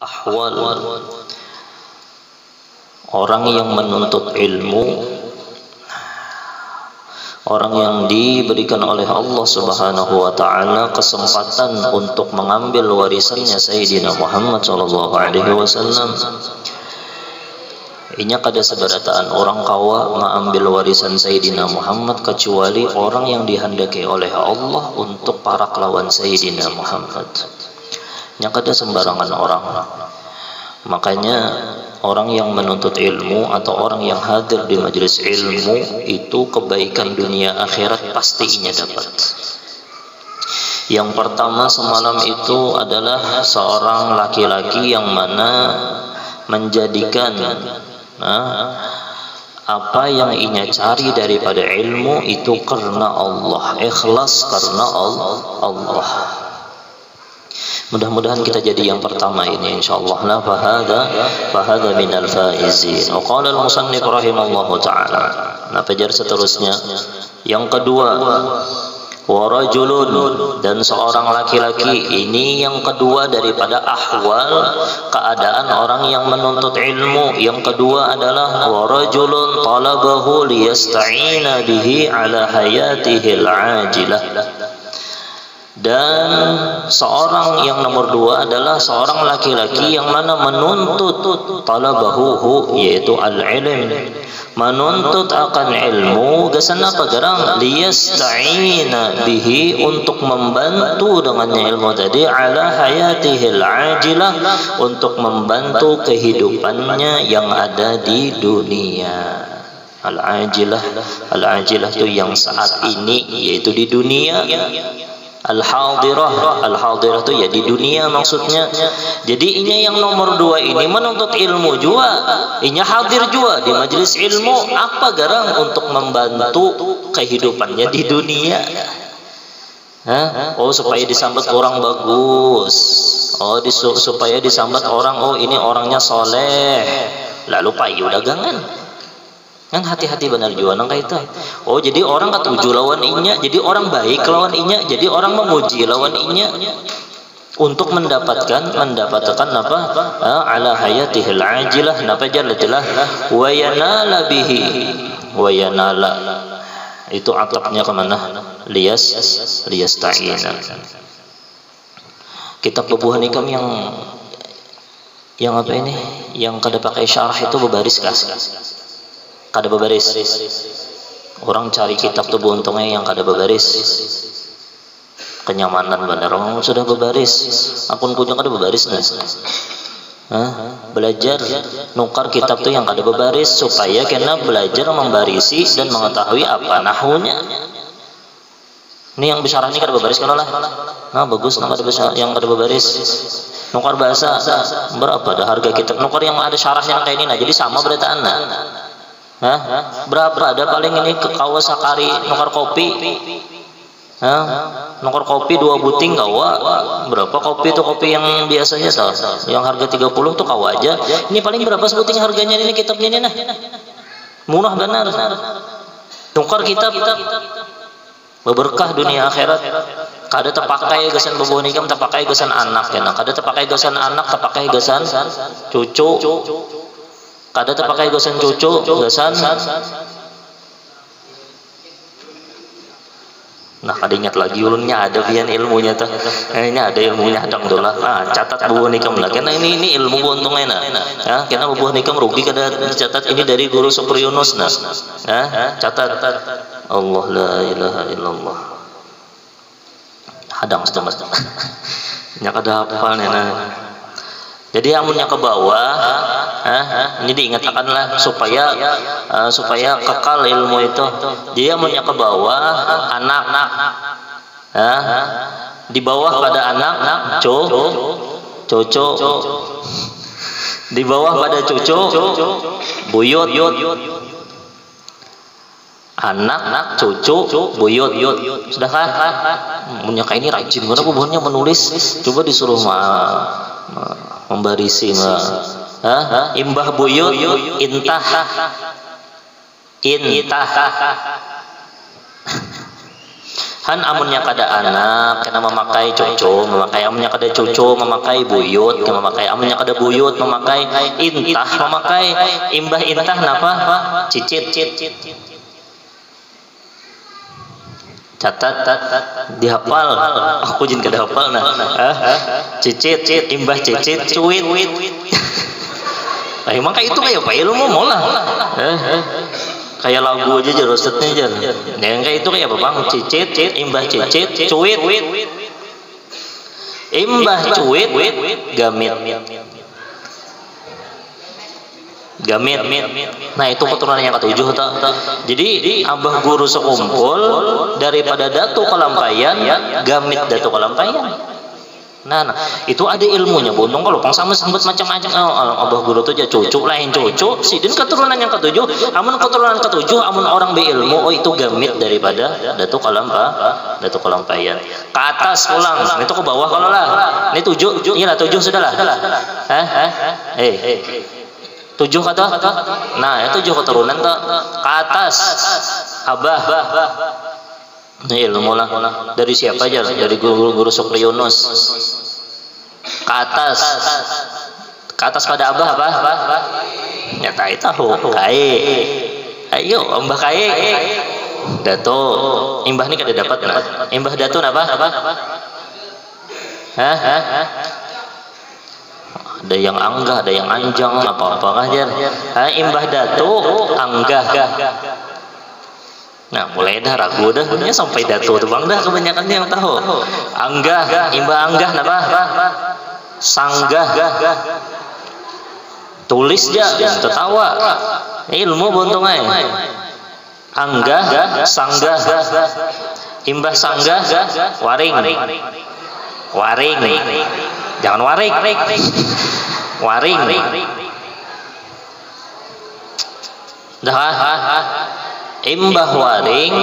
ahwal orang yang menuntut ilmu, orang yang diberikan oleh Allah Subhanahu wa taala kesempatan untuk mengambil warisannya Sayyidina Muhammad sallallahu alaihi wasallam. Inya kada seberataan orang kawa mengambil warisan Sayyidina Muhammad kecuali orang yang dihendaki oleh Allah untuk para kelawan Sayyidina Muhammad. Nya kada sembarangan orang. Makanya orang yang menuntut ilmu atau orang yang hadir di majelis ilmu itu kebaikan dunia akhirat pastinya dapat. Yang pertama semalam itu adalah seorang laki-laki yang mana menjadikan apa yang inya cari daripada ilmu itu karena Allah, ikhlas karena Allah. Mudah-mudahan kita jadi yang pertama ini insyaallah. La fahada minal faizin. Wa qala al-musannif rahimallahu taala. Nah, pajar seterusnya. Yang kedua, wa rajulun, dan seorang laki-laki. Ini yang kedua daripada ahwal keadaan orang yang menuntut ilmu. Yang kedua adalah wa rajulun talabahu liyasta'ina bihi ala hayatihi al-ajilah. Dan seorang yang nomor dua adalah seorang laki-laki yang mana menuntut talabahu, yaitu al-ilm, menuntut akan ilmu gasan apa garang liyasta'ina bihi, untuk membantu dengannya ilmu tadi ala hayatihil ajilah, untuk membantu kehidupannya yang ada di dunia. Al-ajilah itu yang saat ini, yaitu di dunia. Al-hadirah itu ya di dunia maksudnya. Jadi inya yang nomor dua ini menuntut ilmu juga, inya hadir juga di majelis ilmu apa garang untuk membantu kehidupannya di dunia. Oh, supaya disambut orang bagus. Oh, supaya disambut orang, oh ini orangnya soleh. Lalu payu dagangan. Kan hati-hati benar juga nang kaitu. Oh, jadi orang katuju lawan inya, jadi orang baik lawan inya, jadi orang memuji lawan inya untuk mendapatkan apa? Ala hayatihil ajilah, napa jallatilah wa yanala bihi. Wa yanala itu atapnya ke mana? Liyasta'ina. Kitab Bubuhan Hikam yang apa ini? Yang kada pakai syarah itu berbaris kah? Kada berbaris. Orang cari kitab tuh untungnya yang kada berbaris. Kenyamanan benar. Orang sudah berbaris. Akun punya kada berbaris nah. Belajar nukar kitab tuh yang kada berbaris supaya kena belajar membarisi dan mengetahui apa nahunya. Ini yang bisyarah ini kada berbaris kan lah. Nah, bagus nah kada bisa yang kada berbaris. Nukar bahasa berapa dah harga kitab? Nukar yang ada syarahnya kayak ini nah. Jadi sama berataan nah. Berapa ada paling ini ke kawas sakari nukar kopi, nukar kopi 2 buting kawa. Berapa kopi itu kopi yang biasanya tahu yang harga 30 tuh kawa aja. Ini paling berapa sebuting harganya ini kitabnya ini nah, murah benar. Nukar kitab berberkah dunia akhirat. Kada terpakai gasan Bubuhan Hikam, terpakai gasan anak ya, kada terpakai gasan anak, terpakai gasan cucu. Kada terpakai gasan cucu, gasan. Nah, kada ingat lagi ulunnya ada pian ilmunya tuh. Ini ada ilmunya hadang dolah. Catat Bubuhan Hikam lah. Karena ini ilmu untungnya nah. Karena Bubuhan Hikam rugi kada catat ini dari guru Super Yunus nah. Catat. Allah la ilaha illallah. Hadang setemas. Nya kada hafalnya nah. Jadi amunnya ke bawah, ini diingatkanlah supaya kekal ilmu itu. Jadi amunnya ke bawah, anak, di bawah pada anak, cucu, di bawah pada cucu, buyut, anak, cucu, buyut. Sudah kan? Amunnya kayak ini rajin, karena bubuhannya menulis. Coba disuruh membarisi imbah buyut intah Han amunnya kada anak kena memakai cucu, memakai amunnya kada cucu memakai buyut, memakai amunnya kada buyut memakai intah, memakai imbah intah napa? Cicit. Catat dihafal, aku jin kada hafal nah. Cicit, imbah cicit, cuit. Emang kayak itu kayak apa ilmu mola. Kayak lagu aja rosetnya aja. Yang kayak itu kayak apa bang? Cicit, imbah cicit, cuit. Imbah cuit, gamit. Nah itu keturunan yang ketujuh tak. Jadi abah guru sekumpul daripada datu kalampayan, gamit datu kalampayan. Nah, itu ada ilmunya bondong kalau pang sama sambut macam-macam. Abah guru tuh aja cucu lain cucu. Sidin keturunan yang ketujuh. Amun keturunan ketujuh, amun orang berilmu, oh itu gamit daripada datu kalampayan. Ke atas ulang, itu ke bawah kalau lah. Ini tujuh, iya lah tujuh sudah lah. Tujuh kata. Nah, itu tujuh keturunan tuh ke atas. Abah. Nah, ilmu lah dari siapa aja? Dari guru Sukri Yunus. Ke atas pada abah apa? Ya tahu. Ayo, mbah kai. Dato. Imbah ini kada dapat nah. Imbah dato apa? Ada yang anggah, ada yang anjang, apa-apa aja. Imbah dato, anggah. Nah mulai dah ragu dah punya sampai datu tuh bang dah kebanyakannya yang tahu. Anggah, imbah anggah napa? Sanggah. Tulis aja, tertawa. Ilmu buntung ay. Anggah, sanggah, imbah sanggah, waring. Jangan waring. Waring. Dah. Imbah waring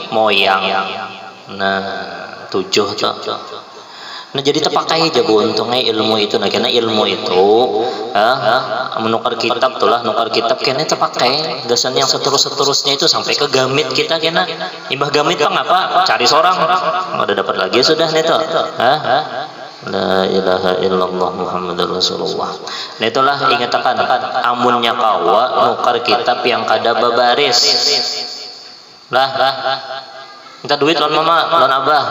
moyang. Nah, tujuh tuh. Nah jadi terpakai aja untungnya ilmu itu. Nah karena ilmu itu menukar kitab tuh lah, nukar kitab karena terpakai. Gasan yang seterusnya itu sampai ke gamit kita karena imbah gamit pang apa? Cari seorang. Udah dapat lagi sudah nih tuh. La ilaha illallah Muhammadur Rasulullah. Nah itulah ingatakan amunnya kawa nukar kitab yang kada babaris. Lah minta duit lawan mama, lawan abah.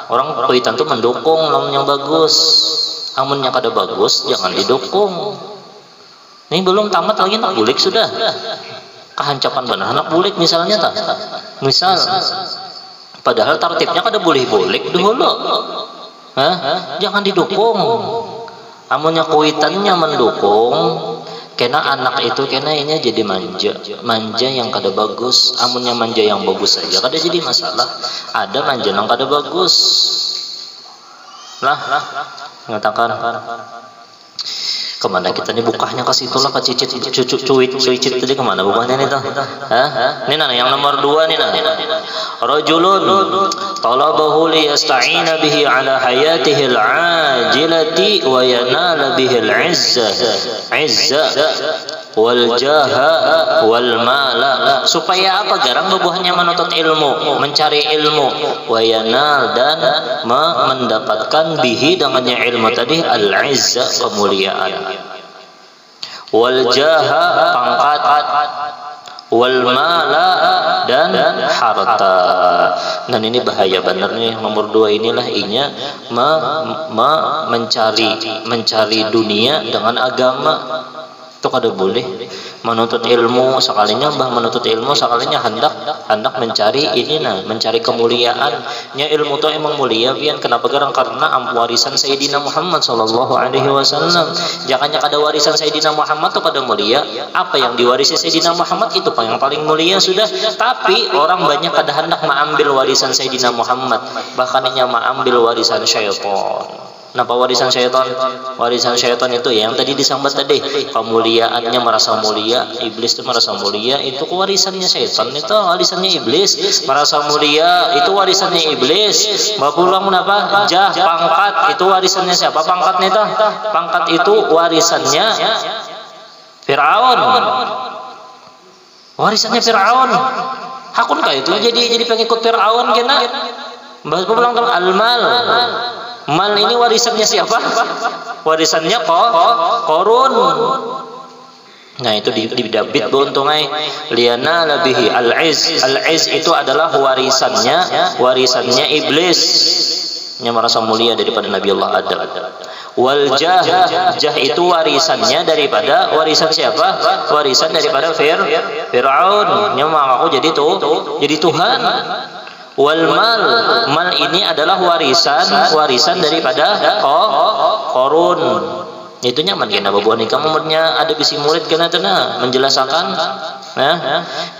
Orang kuitan tuh mendukung lawan yang bagus. Amunnya kada bagus jangan didukung. Ini belum tamat lagi nak bulik sudah. Kehancapan benar anak bulik misalnya tak. Misal padahal tertibnya kada boleh bulik dulu. Jangan didukung. Amunnya kuitannya mendukung, kena anak itu kena ini jadi manja yang kada bagus. Amunnya manja yang bagus saja kada jadi masalah. Ada manja yang kada bagus. Lah, mengatakan kemana kita nih bukahnya ke situ lah ke cicit tadi kemana bukahnya nih tuh? Ini nana yang nomor 2 nih nana. Rajulun talabahu liyasta'ina bihi ala hayatihi al-ajilati wa yanala bihi al-izza wal jaha wal mala. Supaya apa? Garang bubuhnya menuntut ilmu, mencari ilmu, wa yanal dan mendapatkan bihi dengannya ilmu tadi al-izza kemuliaan, wal jaha pangkat, wal mala dan harta. Dan ini bahaya benar nih nomor 2 inilah inya mencari dunia dengan agama. Itu kada boleh. Menuntut ilmu sekalinya menuntut ilmu sekalinya hendak mencari ini mencari kemuliaan. Nya ilmu itu emang mulia pian. Kenapa? Karena warisan Sayyidina Muhammad sallallahu alaihi wasallam. Jangannya kada warisan Sayyidina Muhammad itu kada mulia. Apa yang diwarisi Sayyidina Muhammad itu yang paling mulia sudah. Tapi orang banyak kada hendak mengambil warisan Sayyidina Muhammad. Bahkan nya mengambil warisan syaitan. Napa warisan syaitan? Warisan syaitan itu yang tadi disambat tadi, kemuliaannya merasa mulia, iblis itu merasa mulia, itu warisannya syaitan, itu warisannya iblis. Merasa mulia itu warisannya iblis. Bapulang apa? Jah, pangkat itu warisannya siapa? Pangkatnya itu? Pangkat itu warisannya Firaun. Warisannya Firaun. Hakun kah itu jadi pengikut Firaun kena? Bahas pulang al-mal. Mal ini warisannya siapa? Warisannya Qarun. Nah itu didabit beuntungai liana labihi al-iz. Al-iz itu adalah warisannya iblis yang merasa mulia daripada Nabi Allah Adam. Wal jah itu warisan siapa? Warisan daripada Fir'aun. Yang mengaku jadi Tuhan. Wal mal ini adalah warisan daripada Qarun. Itu nyaman kena babuan nikah umurnya ada bisi murid kena menjelaskan.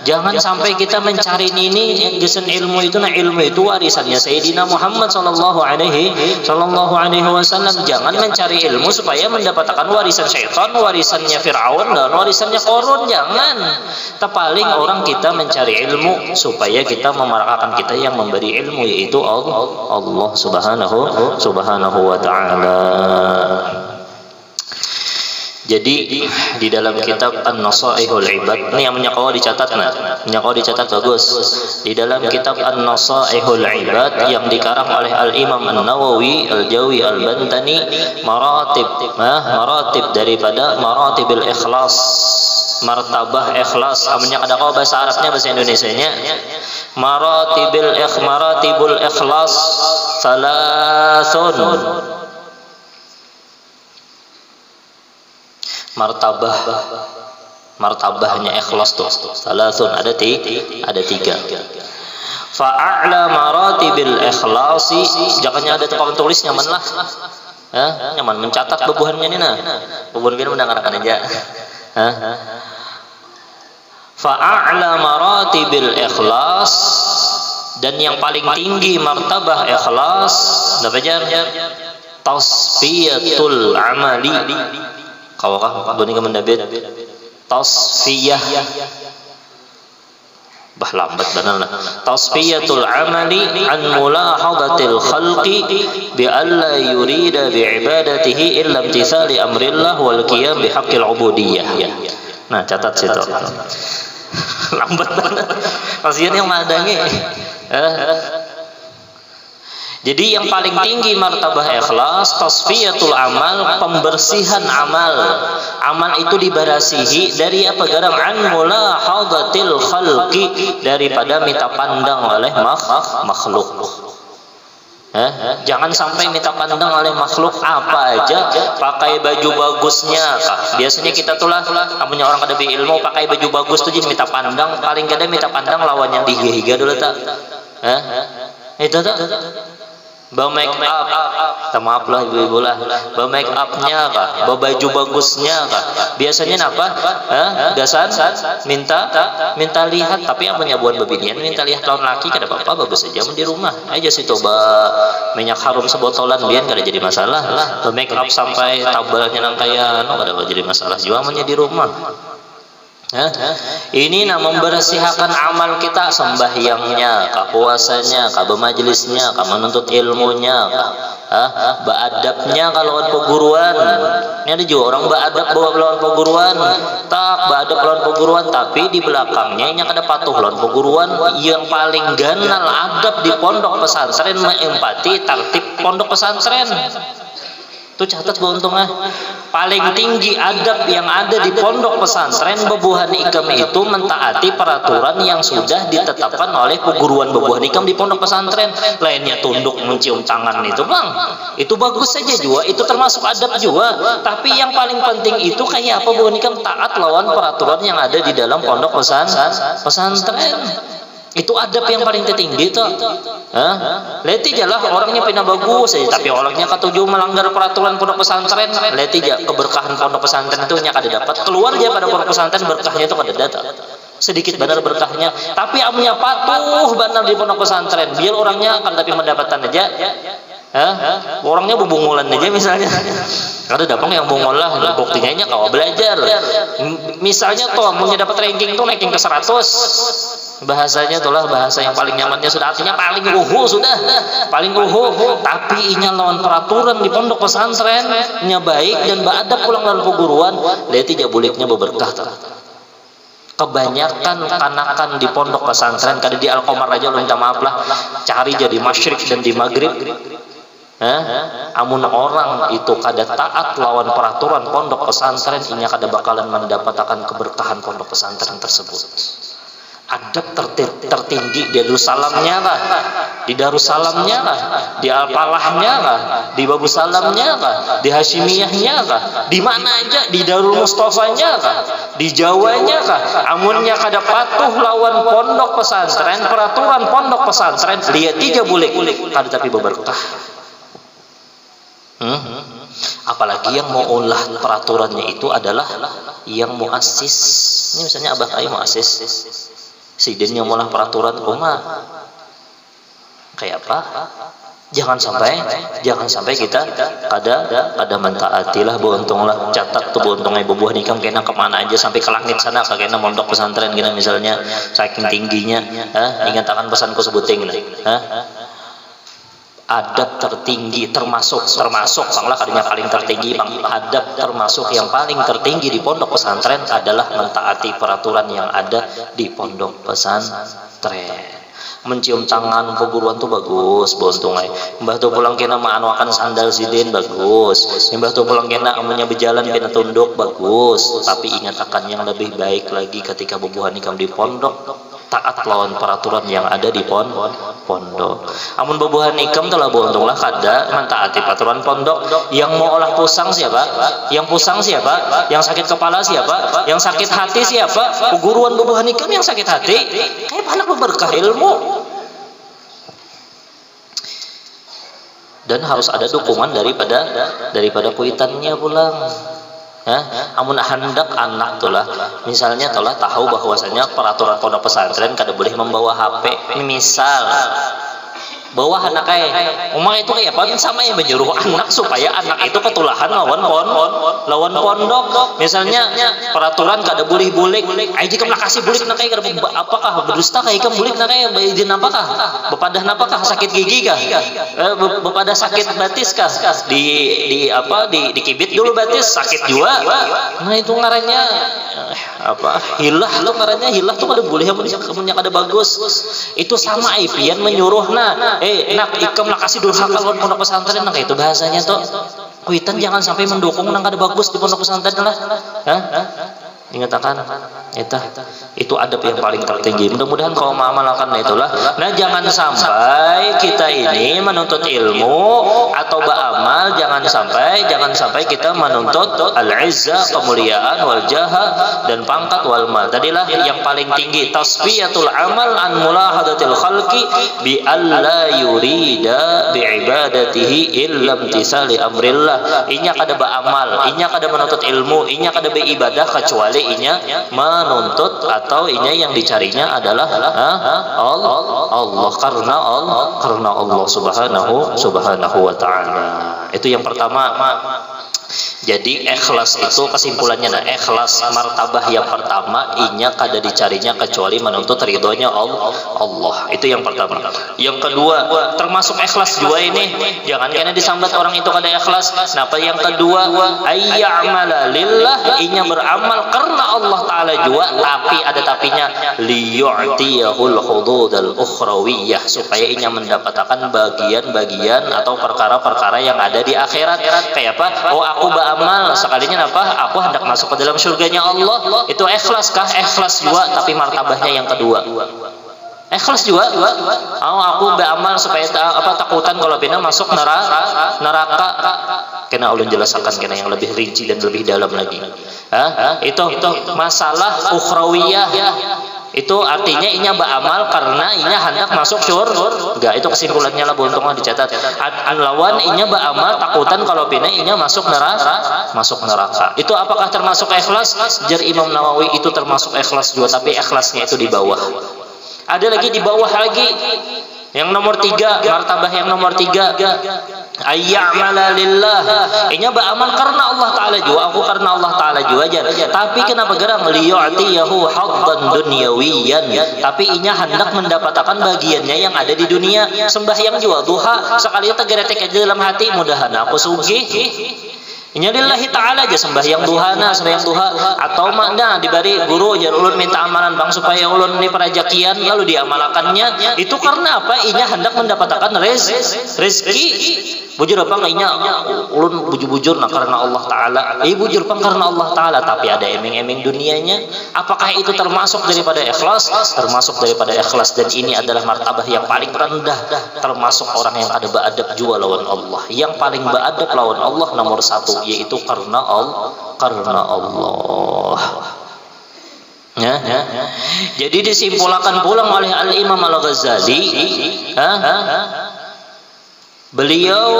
Jangan sampai kita mencari ini gesen ilmu itu. Nah ilmu itu warisannya Sayyidina Muhammad sallallahu alaihi wasallam. Jangan mencari ilmu supaya mendapatkan warisan syaitan, warisannya Fir'aun dan warisannya Qarun. Jangan. Terpaling orang kita mencari ilmu supaya kita memarakakan kita yang memberi ilmu, yaitu Allah subhanahu wa ta'ala. Jadi di dalam kitab An-Nasaihul Ibad, ini yang menyakawa dicatat bagus. Di dalam kitab An-Nasaihul Ibad yang dikarang oleh Al-Imam An-Nawawi Al-Jawi Al-Bantani, maratib daripada maratibil ikhlas, martabah ikhlas. Amanya ada kau bahasa Arabnya, bahasa Indonesianya maratibul ikhlas salasun. Martabahnya ikhlas tuh salasun ada tiga. Fa'a'la maratibil ikhlasi, jangannya ada tukang tulis nyaman lah. Nyaman mencatat bebuhannya ini nah. Bebuhan kita mendengarkan aja. Fa'a'la maratibil ikhlas, dan yang paling tinggi martabah ikhlas dapat tasfiyatul amali. Kawakah dunia mendabit tasfiyah bah lambat benar. Tasfiyatul amali an mulahadatil khalqi bi alla yurida bi ibadatihi illa imtithali amrillah wal qiyam bi haqqil ubudiyah. Nah catat situ. Lambat banget. Kasihan yang madangi. Jadi yang paling tinggi martabah ikhlas tasfiyatul amal, pembersihan amal. Amal itu dibarasihi dari apa? Garang an mulahadatil khalqi, daripada minta pandang oleh makhluk. Jangan sampai minta pandang oleh makhluk apa aja, pakai baju bagusnya kah? Biasanya kita tuh lah punya orang kada ilmu pakai baju bagus tuh jadi minta pandang, paling kada minta pandang lawan yang dihiga dulu tak. Itu tak. Bawa make up, maaf lah ibu-ibu lah, bawa make upnya kah, bawa baju bagusnya kah? Biasanya apa? Gasan minta lihat, tapi apanya buat bebinian minta lihat lawan laki kada apa-apa, bagus aja di rumah aja sih coba minyak harum sebotolan biar kada jadi masalah lah. Bawa make up sampai tabalnya nangkayan, kada jadi masalah juga amanya di rumah. Ini membersihkan amal kita, sembahyangnya, puasanya, bermajlisnya, menuntut ilmunya, beadabnya kalau peguruan. Ini ada juga orang beadab bawa lawan peguruan, tak beadab lawan peguruan, tapi di belakangnya yang ada patuh lawan peguruan. Yang paling ganal adab di pondok pesantren mengempati tertib pondok pesantren. Itu catat beruntungnya. Paling tinggi adab yang ada di pondok pesantren bebuhan ikam itu mentaati peraturan yang sudah ditetapkan oleh peguruan bebuhan ikam di pondok pesantren. Lainnya tunduk mencium tangan itu bang, itu bagus saja juga, itu termasuk adab juga. Tapi yang paling penting itu kayak apa bebuhan ikam taat lawan peraturan yang ada di dalam pondok pesantren. Itu adab yang paling tertinggi tuh. Leti jalah orangnya pina bagus saja, tapi orangnya ketujuh melanggar peraturan pondok pesantren. Leti aja keberkahan pondok pesantren itu nya kada dapat. Keluar aja pada pondok pesantren berkahnya itu kada datang. Sedikit benar berkahnya, tapi amnya patuh benar di pondok pesantren. Biar orangnya akan tapi mendapatkan aja. Orangnya bubungulan aja misalnya. Ada dapang yang bungol lah, buktinya nya kau belajar. Misalnya toh mau dapat ranking tuh ranking ke 100. Bahasanya itulah bahasa yang paling nyamannya sudah, artinya paling sudah paling tapi inya lawan peraturan di pondok pesantren nya baik dan beradab pulang lawan peguruan, leti jabuliknya berberkah. Kebanyakan kanakan di pondok pesantren kada di Al-Qamar aja minta maaf lah, cari jadi masyrik dan di maghrib. Amun orang itu kada taat lawan peraturan pondok pesantren, inya kada bakalan mendapatkan keberkahan pondok pesantren tersebut. Adab tertinggi di Darussalamnya lah, di Darussalamnya lah, di Al-Falahnya lah, di Babu Salamnya lah, di Hasyimiyahnya lah, di mana aja, di Darul Mustafanya lah, di Jawanya lah. Amunnya kada patuh lawan pondok pesantren, peraturan pondok pesantren, lihat tiga bulik kada tapi berberkah. Apalagi yang mau ulah peraturannya itu adalah yang muassis. Ini misalnya Abah Kai muassis, sidin yang mulah peraturan umat kayak apa? Jangan sampai kita kada mentaatilah, beruntunglah catat tuh beruntungnya bubuh nikam kena kemana aja sampai ke langit sana kena mondok pesantren gini misalnya saking tingginya. Ingat akan pesanku sebuting adab tertinggi termasuk panglah kadinya paling tertinggi adab termasuk yang paling tertinggi di pondok pesantren adalah mentaati peraturan yang ada di pondok pesantren. Mencium tangan perguruan tuh bagus, bontungnya. Mbah tuh pulang kena maanuakan sandal sidin bagus. Mbah tuh pulang kena amunnya berjalan kena tunduk bagus. Tapi ingat akan yang lebih baik lagi ketika bubuhan nikam di pondok, taat lawan peraturan yang ada di pondok. Amun bubuhan nikam telah bontonglah kada mentaati peraturan pondok. Yang mau olah pusang siapa? Yang pusang siapa? Yang sakit kepala siapa? Yang sakit hati siapa? Perguruan bubuhan nikam yang sakit hati. Kayak anak berkah ilmu. Dan harus ada dukungan daripada kuitannya pulang. Amun hendak anak tulah misalnya telah tahu bahwasanya peraturan pondok pesantren kada boleh membawa HP. Misal bawa anaknya, umar itu kayak apa? Sama yang menyuruh anak supaya anak itu ketulahan lawan pondok. Misalnya peraturan kada boleh bulik. Aji kam nakasih bulik nak kada apakah berdusta kayak kam bulik nak izin apakah? Bepadah apakah sakit gigi kah? Bepadah sakit batis kah? Di kibit dulu batis sakit juga. Nah itu ngarannya apa? Hilah tuh ngarannya hilah tuh kada boleh amunnya kada bagus. Itu sama ipian menyuruhna. Nak ikam lah kasih durhaka lawan pondok pesantren nak itu bahasanya tuh. Kuitan jangan sampai mendukung nang kada bagus di pondok pesantren lah. Ingat akan itu adab yang paling tertinggi. Mudah-mudahan kau mengamalkan itulah. Nah jangan sampai kita ini menuntut ilmu atau beramal, jangan sampai kita menuntut al-izzah, kemuliaan, wal jaha dan pangkat wal mal. Tadilah yang paling tinggi tasfiyatul amal an mulahadatil khalqi bi alla yurida bi ibadatihi illam tisali amrillah. Inya kada beramal, inya kada menuntut ilmu, inya kada beribadah kecuali inya menuntut atau inya yang dicarinya adalah Allah karena Allah subhanahu wa ta'ala. Itu yang pertama. Jadi ikhlas itu kesimpulannya, ikhlas martabah yang pertama inya kada dicarinya kecuali menuntut ridhonya Allah. Itu yang pertama. Yang kedua, termasuk ikhlas juga ini, jangan kena disambat orang itu kada ikhlas. Napa yang kedua, ayya'mala lillah, inya beramal karena Allah taala juga, tapi ada tapinya, liyu'tiyahul hududal ukhrawiyah, supaya inya mendapatkan bagian-bagian atau perkara-perkara yang ada di akhirat. Kayak apa? Oh aku amal sekalinya apa? Aku hendak masuk ke dalam surganya Allah. Itu ikhlas kah? Ikhlas juga, tapi martabahnya yang kedua. Ikhlas juga. Aku beramal supaya takutan kalau bina masuk neraka. Kena ulun jelaskan kena yang lebih rinci dan lebih dalam lagi. Itu masalah ukhrawiyah. Itu artinya inya beramal karena inya hendak masuk surga. Itu kesimpulannya lah, bontonglah dicatat. Lawan inya beramal takutan kalau pina inya masuk neraka. Itu apakah termasuk ikhlas? Jar Imam Nawawi itu termasuk ikhlas juga, tapi ikhlasnya itu di bawah. Ada lagi di bawah lagi. Yang nomor 3, martabah yang nomor 3, ayya'mala lillah. Inya beramal karena Allah taala juga, aku karena Allah taala juga aja. Tapi kenapa gerang liyu'tiyahu haddan dunyawiyan? Tapi inya hendak mendapatkan bagiannya yang ada di dunia. Sembahyang juga duha, sekali tegeretek aja dalam hati, mudahan aku sugih. Nya lillahi ta'ala aja sembahyang duhana, sembahyang duha atau makna dibari guru aja ulun minta amalan bang supaya ulun ini perajakian lalu diamalakannya itu karena apa? Inya hendak mendapatkan rezeki. Bujur apa inya ulun bujur-bujur nah karena Allah Ta'ala. Bujur pang karena Allah Ta'ala tapi ada emeng-emeng dunianya. Apakah itu termasuk daripada ikhlas? Termasuk daripada ikhlas dan ini adalah martabah yang paling rendah termasuk orang yang ada beadab jua lawan Allah. Yang paling beadab lawan Allah nomor satu yaitu karena Allah. Ya. Jadi disimpulkan pulang oleh Al-Imam Al-Ghazali, beliau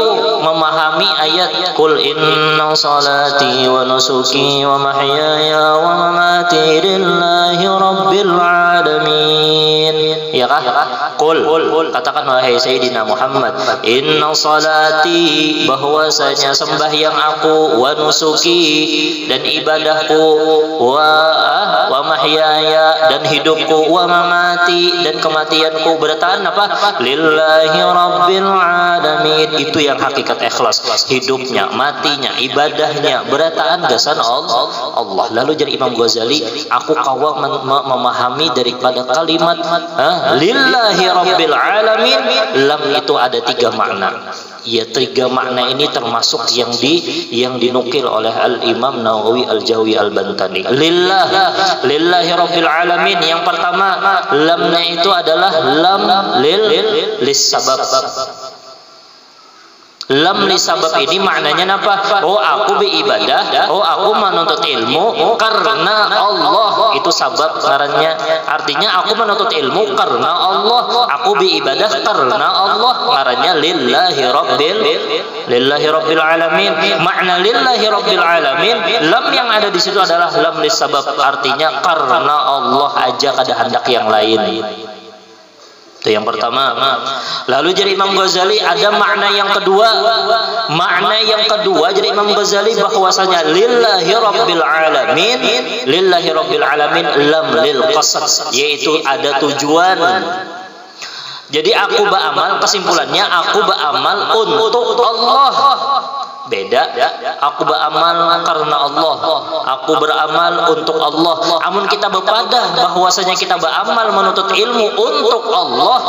memahami ayat Qul inna salati wa nusuki wa mahyaya wa mamati lillahi rabbil alamin. Ya kah? Qul katakan wahai Sayyidina Muhammad, inna salati bahwasanya sembahyang aku wa nusuki dan ibadahku wa mahyaya dan hidupku wa mamati dan kematianku bertahan apa? Lillahi rabbil alamin. Itu yang hakikat ikhlas, hidupnya, matinya, ibadahnya berataan gasan Allah. Lalu jadi Imam Ghazali, aku kawa memahami daripada kalimat lillahi rabbil alamin, lam itu ada 3 makna. Ya 3 makna ini termasuk yang dinukil oleh Al-Imam Nawawi Al-Jawi Al-Bantani. Lillahi rabbil alamin. Yang pertama, lamnya itu adalah lam lis sabab. Lam li sabab ini maknanya apa? Oh aku beribadah, oh aku menuntut ilmu karena Allah, itu sabab ngarannya. Artinya aku menuntut ilmu karena Allah, aku beribadah karena Allah, ngarannya lillahi rabbil alamin. Makna lillahi rabbil alamin, lam yang ada di situ adalah lam li sabab, artinya karena Allah aja kada hendak yang lain. Itu yang pertama. Lalu jadi Imam Ghazali ada makna yang kedua. Makna yang kedua jadi Imam Ghazali bahwasanya lillahi rabbil alamin lam lil qasad, yaitu ada tujuan. Jadi aku beramal, kesimpulannya aku beramal untuk Allah. Beda, aku beramal karena Allah, aku beramal untuk Allah. Amun kita berpadah bahwasanya kita beramal menuntut ilmu untuk Allah,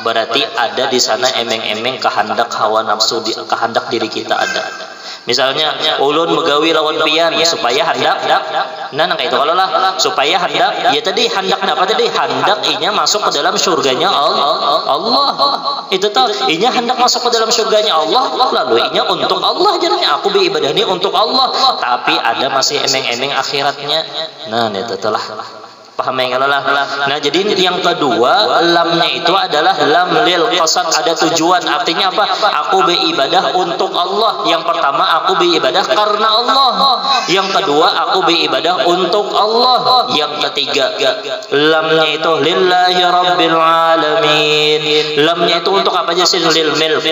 berarti ada di sana emeng-emeng kehendak hawa nafsu, kehendak diri kita ada. Misalnya ulun megawi lawan pian supaya hendak kayak itu kalau lah supaya hendak ya tadi hendak apa tadi hendak inya masuk ke dalam surganya Allah. Itu tahu inya hendak masuk ke dalam surganya Allah, lalu inya untuk Allah, jadinya aku beribadah ini untuk Allah, tapi ada masih emeng-emeng akhiratnya. Nah itu telah paham yang lah. Nah jadi yang kedua lamnya itu adalah lam lil qasad, ada tujuan. Artinya apa? Aku beribadah untuk Allah. Yang pertama aku beribadah karena Allah. Yang kedua aku beribadah untuk Allah. Yang ketiga lamnya itu lillahi rabbil alamin. Lamnya itu untuk apa aja sih? Lil milk,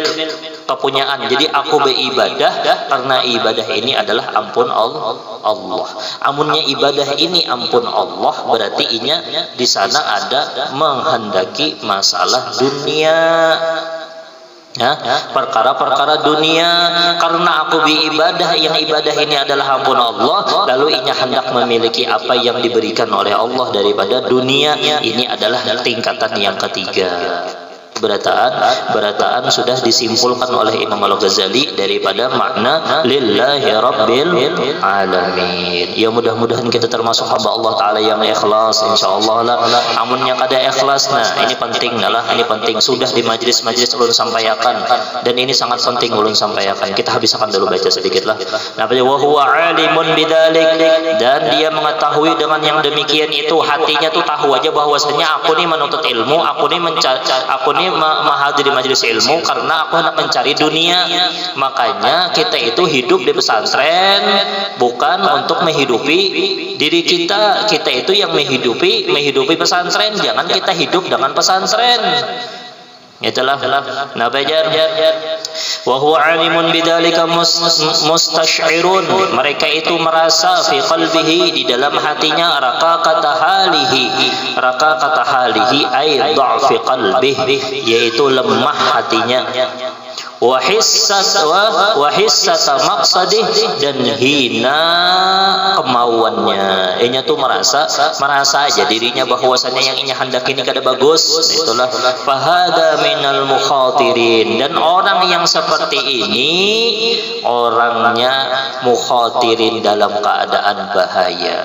kepunyaan. Jadi aku beribadah karena ibadah ini adalah ampun Allah. Amunnya ibadah ini ampun Allah, berarti inya di sana ada menghendaki masalah dunia. Ya, perkara-perkara dunia. Karena aku beribadah, yang ibadah ini adalah ampun Allah, lalu inya hendak memiliki apa yang diberikan oleh Allah daripada dunia. Ini adalah tingkatan yang ketiga. Berataan sudah disimpulkan oleh Imam Al-Ghazali daripada makna lillahi rabbil alamin. Ya mudah-mudahan kita termasuk hamba Allah Ta'ala yang ikhlas, insyaallah lah. Amunnya kada ikhlas, nah ini penting lah, ini penting. Sudah di majlis-majlis ulun sampaikan dan ini sangat penting ulun sampaikan. Kita habiskan dulu baca sedikit lah. Nah, wa huwa alimun bidzalik, dan dia mengetahui dengan yang demikian itu, hatinya tuh tahu aja bahwasanya aku nih menuntut ilmu, aku nih menghadiri majelis ilmu karena aku hendak mencari dunia. Makanya kita itu hidup di pesantren bukan untuk menghidupi diri kita. Kita itu yang menghidupi pesantren. Jangan kita hidup dengan pesantren. Itulah. Nah, belajar. Wa huwa alimun bidzalika mustash'irun. Mereka itu merasa fi qalbihi, di dalam hatinya, raqaqata halihi ay dha'fi qalbihi, yaitu lemah hatinya. wa hissata maqsadih, dan hina kemauannya. Inya tuh merasa aja dirinya bahwasanya yang inya hendak ini kada bagus. Itulah fahada minal mukhatirin, dan orang yang seperti ini orangnya mukhatirin, dalam keadaan bahaya.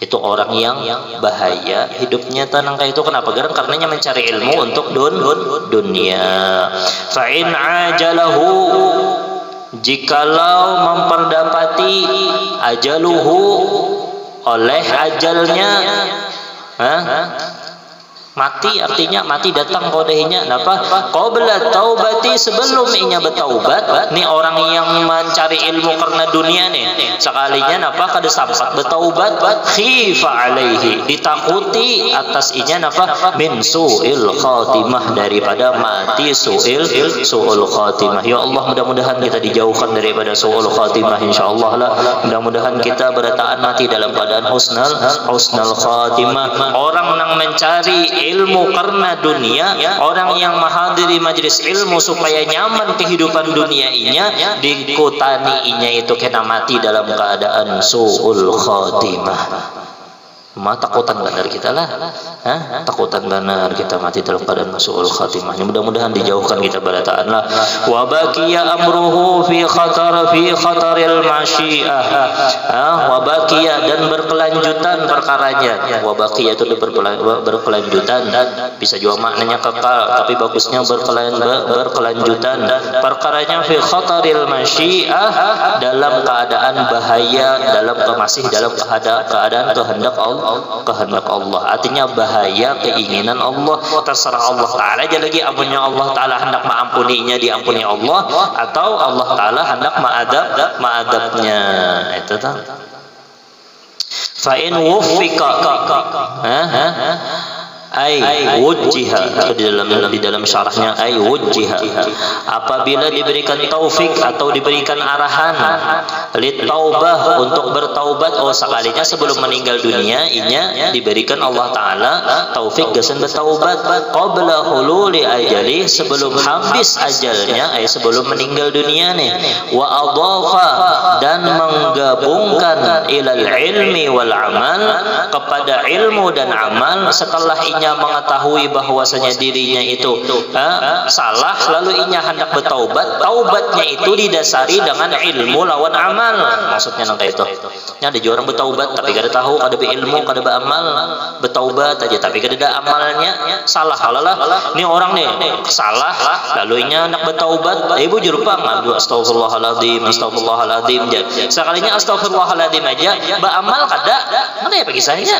Itu orang yang bahaya hidupnya tanang kayak itu. Kenapa? Karenanya mencari ilmu untuk dunia. Fa in ajalahu, jikalau memperdapati ajaluhu, oleh ajalnya, mati, artinya mati datang kodehinya. Napa? Qabla taubati, sebelum inya bertaubat. Nih orang yang mencari ilmu karena dunia nih, sekalinya napa kada sampat bertaubat, khifa alaihi, ditakuti atas inya napa? Min su'il khatimah, daripada mati su'ul khatimah. Ya Allah, mudah-mudahan kita dijauhkan daripada su'ul khatimah insyaallah lah. Mudah-mudahan kita bertahan mati dalam keadaan husnul khatimah. Orang yang mencari ilmu karena dunia, orang yang menghadiri majlis ilmu supaya nyaman kehidupan dunia inya, dikutani inya itu kena mati dalam keadaan su'ul khatimah. Takutan benar kita lah, takutan benar kita mati dalam keadaan su'ul khatimah. Mudah-mudahan dijauhkan kita barataan lah. Wa baqiya amruhu fi khataril masyiah, wa baqiya, dan berkelanjutan perkaranya. Wa baqiya itu berkelanjutan, bisa juga maknanya kekal, tapi bagusnya berkelanjutan perkaranya. Fi khataril masyiah, dalam keadaan bahaya, masih dalam keadaan kehendak Allah. Artinya bahaya keinginan Allah, terserah Allah Ta'ala aja lagi. Ampunnya Allah Ta'ala hendak mengampuninya, diampuni Allah, atau Allah Ta'ala hendak ma'adabnya. Itu tak. Fa in wuffiqa ay wujjiha, di dalam syarahnya ay wujjiha, apabila diberikan taufik atau diberikan arahan lit taubah, untuk bertaubat. Sekalinya sebelum meninggal dunia inya diberikan Allah Ta'ala taufik gasan bertaubat. Qabla hululi ajali, sebelum habis ajalnya, sebelum meninggal dunia nih. Wa adhafa, dan menggabungkan ilal ilmi wal amal, kepada ilmu dan amal. Setelah inya mengetahui bahwasanya dirinya itu salah, lalu inya hendak bertaubat. Taubatnya itu didasari dengan ilmu lawan amal. Maksudnya nangka itu. Ada orang bertaubat tapi kada tahu, kada berilmu, kada beramal, bertaubat aja tapi kada ada amalnya. Salah halalah. Ini orang nih salah, lalu inya hendak bertaubat. Ibu jurupang, astagfirullahaladzim, astagfirullahaladzim. Sekalinya astagfirullahaladzim aja, beramal kada. Mana ya kisahnya?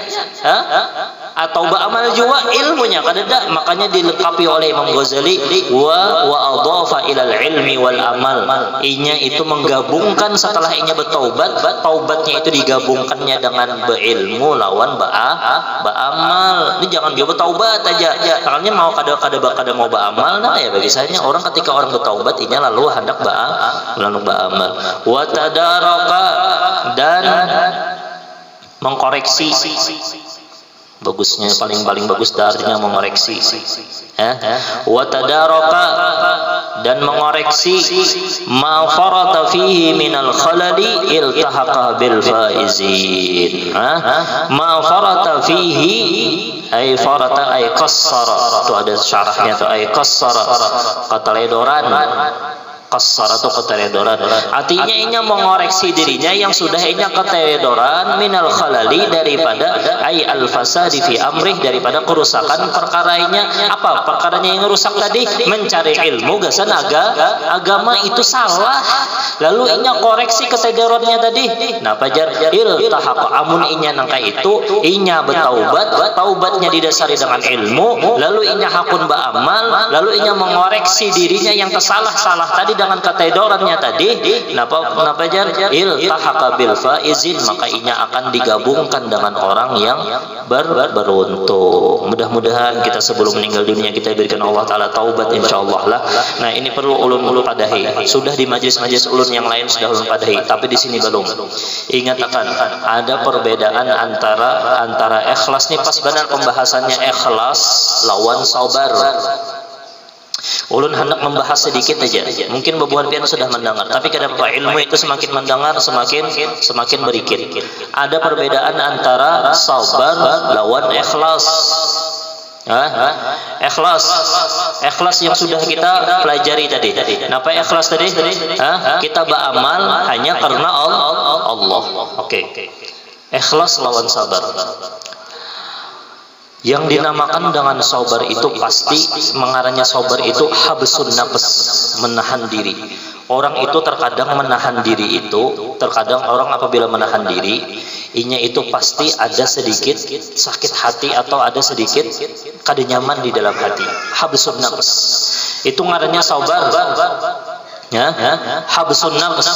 Atau beramal juga ilmunya kadada. Makanya dilengkapi oleh Imam Ghazali, wa adhafa ilal ilmi wal amal. Inya itu menggabungkan setelah inya bertaubat, taubatnya itu digabungkannya dengan berilmu lawan beramal. Ini jangan dia bertaubat aja. Karena mau kada mau beramal, nah ya bagi saya orang ketika orang bertaubat inya lalu hendak beramal. Wa tadaraka, dan mengkoreksi. Bagusnya paling bagus artinya mengoreksi. Wa tadaraka, dan mengoreksi ma farata fihi minal khalali iltahaqa bil faizin. Ma farata fihi ay farata ay qassara, itu ada syarahnya tuh, ay qassara, keteledoran. Qassara atau keteledoran, artinya inya mengoreksi dirinya yang sudah inya keteledoran minal khalali, daripada ay al fasadi fi amrih, daripada kerusakan perkaranya. Apa perkaranya yang rusak tadi? Mencari ilmu gasan agama itu salah, lalu inya koreksi keteledorannya tadi. Nah pajar iltahaqa, amun inya nangka itu inya bertaubat, taubatnya didasari dengan ilmu, lalu inya hakun beramal, lalu inya mengoreksi dirinya yang kesalah-salah tadi dengan katedorannya tadi. Napa jar iltahaqa bil faizin, maka inya akan digabungkan dengan orang yang beruntung. Mudah-mudahan kita sebelum meninggal dunia kita berikan Allah Ta'ala taubat insyaallah lah. Nah ini perlu ulun padahi. Sudah di majlis-majlis ulun yang lain sudah ulun padahi, tapi di sini belum. Ingat akan ada perbedaan antara ikhlas nih, pas benar pembahasannya ikhlas lawan sabar. Ulun hendak membahas sedikit aja. Mungkin bebuhan pian sudah mendengar, tapi kenapa ilmu itu semakin mendengar semakin berikir. Ada perbedaan antara sabar lawan ikhlas. Ikhlas yang sudah kita pelajari tadi. Kenapa ikhlas tadi? Kita beramal hanya karena Allah. Oke. Ikhlas lawan sabar. Yang dinamakan dengan sabar itu pasti mengarahnya sabar itu habsun nafs, menahan diri. Orang itu terkadang menahan diri itu, terkadang orang apabila menahan diri, inya itu pasti ada sedikit sakit hati atau ada sedikit kada nyaman di dalam hati. Habsun nafs. Itu ngarannya sabar. Ya, habsun nafs.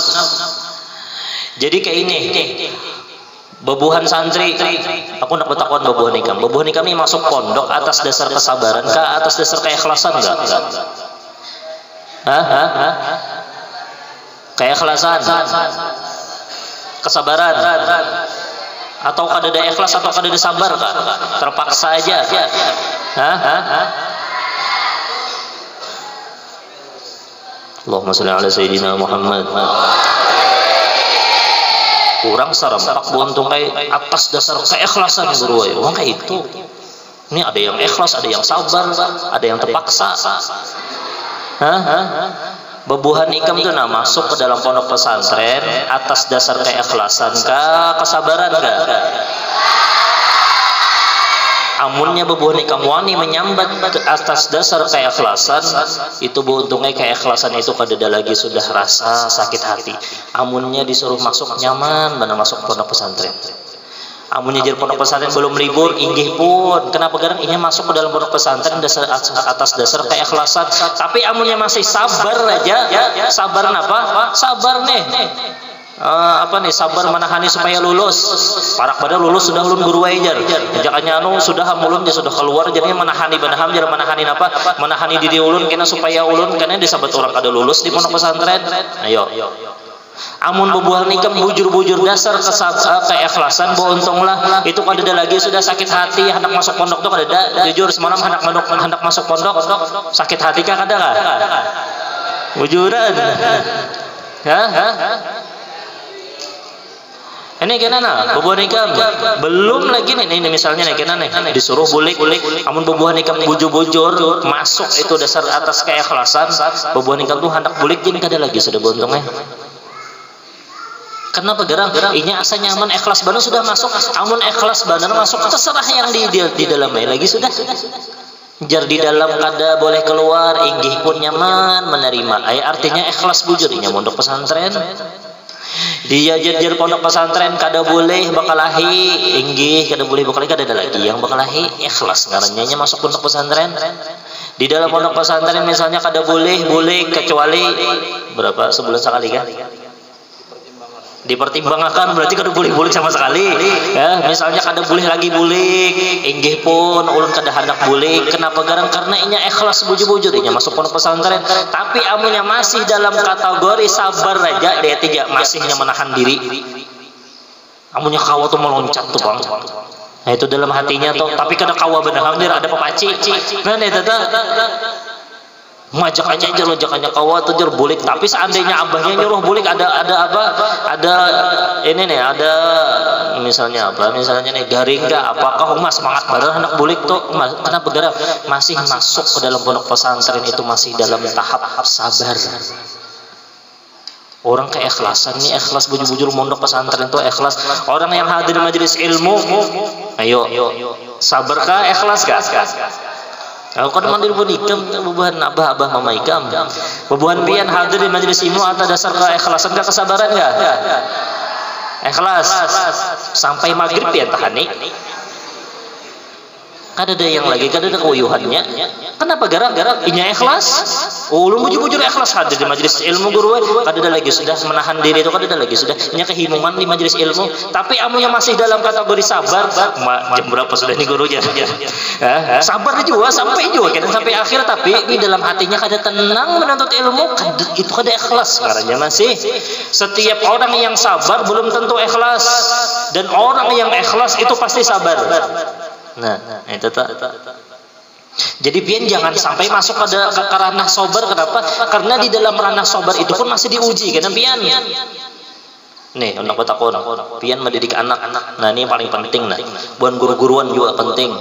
Jadi kayak ini. Bebuhan santri, aku nak bertakwan bebuhan ikam. Bebuhan ikam ini masuk pondok atas dasar kesabaran kah, atas dasar keikhlasan enggak? Keikhlasan, kesabaran, atau kada ada ikhlas atau kada ada sabar kah? Terpaksa aja. Allahumma shalli ala sayyidina Muhammad. Kurang serempak buntung kayak atas dasar keikhlasan guru ya. Wong kayak itu. Ini ada yang ikhlas, ada yang sabar, ada yang terpaksa. Bebuhan ikam itu masuk ke dalam pondok pesantren atas dasar keikhlasan kah, kesabaran kah? Amunnya bebuhan ikam wani menyambat atas dasar keikhlasan, itu beruntungnya keikhlasan itu kadada lagi sudah rasa sakit hati. Amunnya disuruh masuk nyaman, mana masuk pondok pesantren. Amunnya jadi pondok pesantren belum libur, inggih pun. Kenapa garang inya masuk ke dalam pondok pesantren atas dasar keikhlasan. Tapi amunnya masih sabar aja, sabar apa? Sabar nih. Sabar menahani supaya lulus. Parak pada lulus sudah ulun guru ajar. Jangannya sudah ulun dia sudah keluar jadinya menahani apa? Menahani diri ulun kena supaya ulun kena disabat orang kada lulus di pondok pesantren. Ayo. Amun bebuah nikam bujur-bujur dasar keikhlasan untunglah itu kada ada lagi sudah sakit hati hendak masuk pondok tuh kada ada. Jujur semalam hendak masuk pondok sakit hati kah kada kah? Bujuran. Ini kenana bebuah nikam belum lagi nih misalnya nih kenana disuruh bulik amun bebuah nikam bujur-bujur masuk itu dasar atas keikhlasan bebuah nikam tuh hendak bulik jadi kada lagi sudah beruntungnya. Kenapa gerang inya asa nyaman ikhlas benar sudah masuk amun ikhlas benar masuk terserah yang di dalamnya lagi sudah jar di dalam kada boleh keluar inggih pun nyaman menerima artinya ikhlas bujur inya mondok pesantren dia jadi pondok pesantren kada boleh bakalahi inggih kada boleh bakalahi kada ada lagi yang bakalahi ikhlas ngarannya masuk pondok pesantren. Di dalam pondok pesantren misalnya kada boleh kecuali berapa sebulan sekali kan dipertimbangkan berarti kada boleh sama sekali ya misalnya kada boleh lagi bulik inggih pun ulun kada hendak bulik kenapa garang karena inya ikhlas bujur-bujur inya masuk pondok pesantren tapi amunnya masih dalam kategori sabar aja dia tiga masihnya menahan diri amunnya kawa tuh meloncat tuh bang nah itu dalam hatinya tuh tapi kada kawa benar hampir ada pepaci nah itu ngajak aja aja kawa tuh jur bulik tapi seandainya abahnya nyuruh bulik ada misalnya nih garing gak apakah umas semangat badan hendak bulik tuh kenapa gara masih masuk ke dalam pondok pesantren itu masih dalam tahap sabar. Orang keikhlasan nih ikhlas bujur-bujur mondok pesantren itu ikhlas orang yang hadir majelis ilmu ayo sabarkah ikhlas kah? Kalau kan mandir pun ikam, bebuhan abah mama ikam, bebuhan pian hadir di majelis ilmu atas dasar keikhlasan gak kesabaran gak? Ikhlas sampai maghrib pian tahani. Kada ada yang lagi, kada ada kewuyuhannya. Kenapa gara-gara inya ikhlas? Ulun bujur-bujur ikhlas hadir di majelis ilmu guru, kada ada lagi sudah menahan diri itu kada ada lagi sudah inya kehimungan di majelis ilmu. Tapi amunnya masih dalam kategori sabar, jam berapa sudah ini gurunya? Sabar juga sampai akhir tapi di dalam hatinya kada tenang menuntut ilmu, itu kada ikhlas karena masih. Setiap orang yang sabar belum tentu ikhlas dan orang yang ikhlas itu pasti sabar. Nah, itu tak. Jadi pian jangan sampai masuk ke ranah sobar. Kenapa? Karena di dalam ranah sobar itu pun masih diuji kan pian. Nih, untuk betakon, pian mendidik anak. Nah, ini yang paling penting nah. Buan guru-guruan juga penting.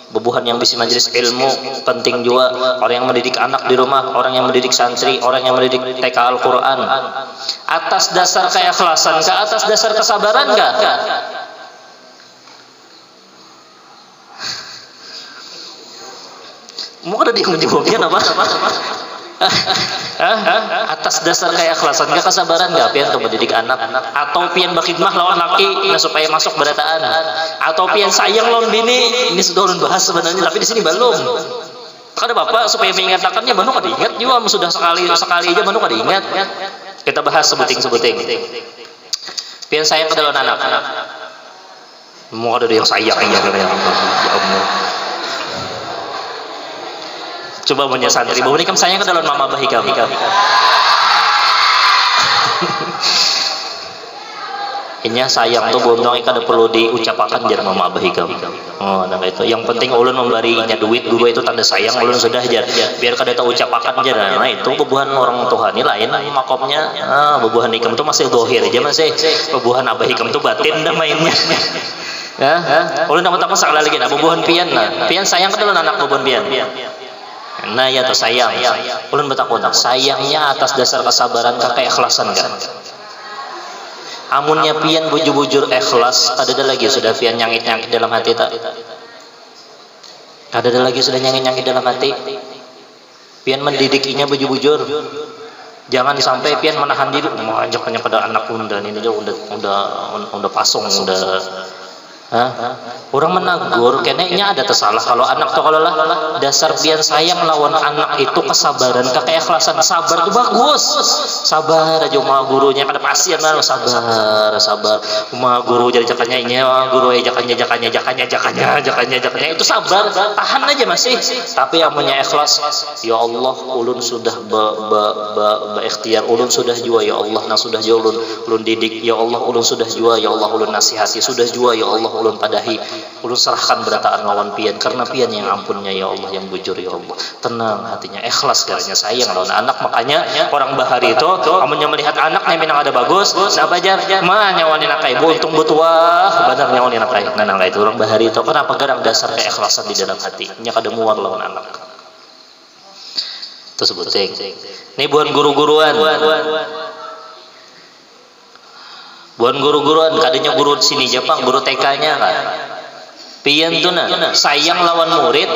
Bebuhan yang bisa majelis ilmu penting juga. Orang yang mendidik anak di rumah, orang yang mendidik santri, orang yang mendidik TK Al-Quran. Atas dasar keikhlasan, ke atas dasar kesabaran kah? Mau ada dia menjawabnya apa? Atas dasar keikhlasan, ke kesabaran gak pian untuk mendidik anak, atau pian berkhidmah lawan laki supaya masuk berataan, atau pian sayang lawan bini. Ini sudah ulun bahas sebenarnya, tapi di sini belum. Kada bapak supaya mengingatkannya, baru kada ingat juga sudah sekali aja baru kada ingat. Kita bahas sebuting. Pian sayang ke dalam anak. Mau ada yang sayang ya Allah. Coba punya santri, bahwa ini kan sayang ke dalam mama bahi kami. Ini sayang tuh bontong ikan perlu diucapkan jar mama bahi kami. Oh, nah itu. Yang penting ulun memberinya duit guru itu tanda sayang ulun sudah jar. Biar kada tahu ucapkan jar. Nah itu bebuhan orang Tuhan ini lain makomnya. Bebuhan ikam itu masih dohir aja masih. Bebuhan abah ikam itu batin dah mainnya. Ulun tak salah lagi. Nah bebuhan pian nah. Pian sayang ke dalam anak bebuhan pian. Nah ya tuh sayang. Ulun bertakun sayangnya atas dasar kesabaran kakek ikhlasan kan. Amunnya pian bujur-bujur ikhlas, ada lagi sudah pian nyangit-nyangit dalam hati tak? Ada lagi sudah nyangit-nyangit dalam hati. Pian mendidikinya bujur-bujur. Jangan sampai pian menahan diri. Mau ajaknya pada anak unda ini dia udah pasung udah. Orang menegur kayaknya ada tersalah kalau anak tuh kalau lah dasar pian sayang lawan anak itu kesabaran keikhlasan. Sabar tuh bagus, sabar aja sama gurunya kada pasien lah sabar sama guru jadi jakannya ini guru jakannya itu sabar tahan aja masih. Tapi amunnya ikhlas ya Allah ulun sudah berikhtiar ulun sudah jua ya Allah nah sudah jua ulun didik ya Allah ulun sudah jua ya Allah ulun nasihati sudah jua ya Allah ulun padahi ulun serahkan berataan lawan pian karena pian yang ampunnya ya Allah yang bujur ya Allah tenang hatinya ikhlas karena sayang lawan anak. Makanya orang bahari itu amunnya melihat anak yang minang ada bagus nah bajar mah nyawani nakai buntung butuah benar nyawani nakai nah itu orang bahari itu kenapa garang dasar keikhlasan di dalam hati nya kada muar lawan anak tersebut. Ini bukan guru-guruan kadanya guru sini Jepang guru TK-nya kan pian tuh nah sayang lawan murid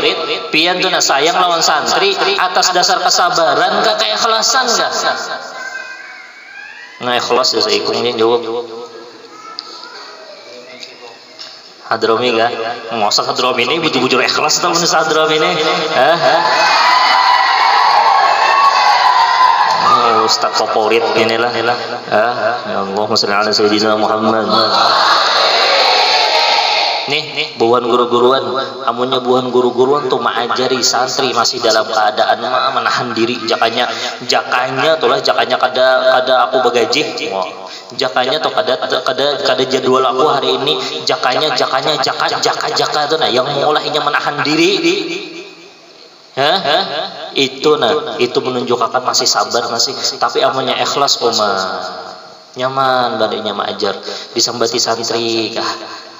pian tuh nah sayang lawan santri atas dasar kesabaran gak keikhlasan gak nah ikhlas ya saya ikungnya jawab hadromi gak masa hadromi ini bujur-bujur ikhlas tau menurut hadromi ini Ustaz favorit inilah ya Allahumma shalli ala sayyidina Muhammad. Nih buhan guru-guruan amunnya buhan guru-guruan tuh mengajari santri masih dalam keadaan menahan diri jakanya kada aku bagaji jakanya tuh kada jadwal aku hari ini jakanya tuh nah yang mulainya menahan diri itu menunjukkan masih sabar masih. Tapi amunnya ikhlas nyaman badainya ajar disambati santri kah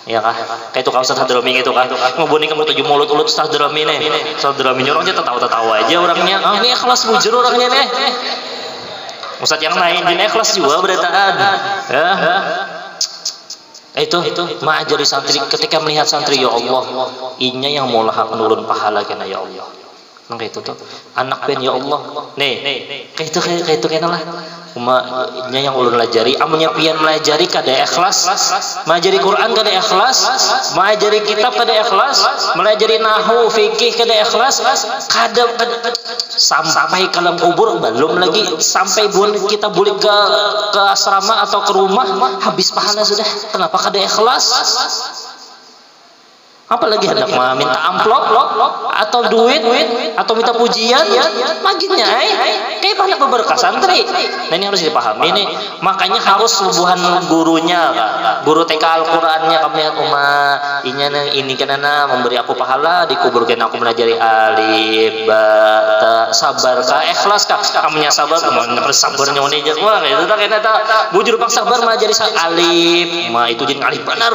ya kah kayak itu kau Ustaz Hadromi itu kah ngoboni kamu 7 mulut Ustaz Hadromi nih Ustaz Hadromi orang aja tertawa aja orangnya ini ikhlas bujur orangnya nih Ustaz yang lain ini ikhlas juga berataan itu mengajari santri ketika melihat santri ya Allah inya yang maulah menurun pahala kena ya Allah nah kayak itu tuh anak pen ya Allah nih kayak itu kena lah umatnya yang ulun pelajari amunnya pian melajari kada ikhlas melajari Quran kada ikhlas melajari kitab kada ikhlas melajari nahwu fikih kada ikhlas kada sampai ke dalam kubur belum lagi sampai kita balik ke asrama atau ke rumah habis pahala sudah kenapa kada ikhlas Apalagi hendak minta amplop atau duit atau minta pujian, maginnya kayak banyak berkah santri. Nah ini harus dipahami nih. Makanya harus subuhan gurunya, guru TK Al-Qur'annya kami ini kenana memberi aku pahala, dikuburkan aku melajari alif ba ta, sabar ka, ikhlas ka, kamunya sabar, sabarnya ini wah itu tak kena tak bujur pak sabar melajari alif, itu jadi alif benar.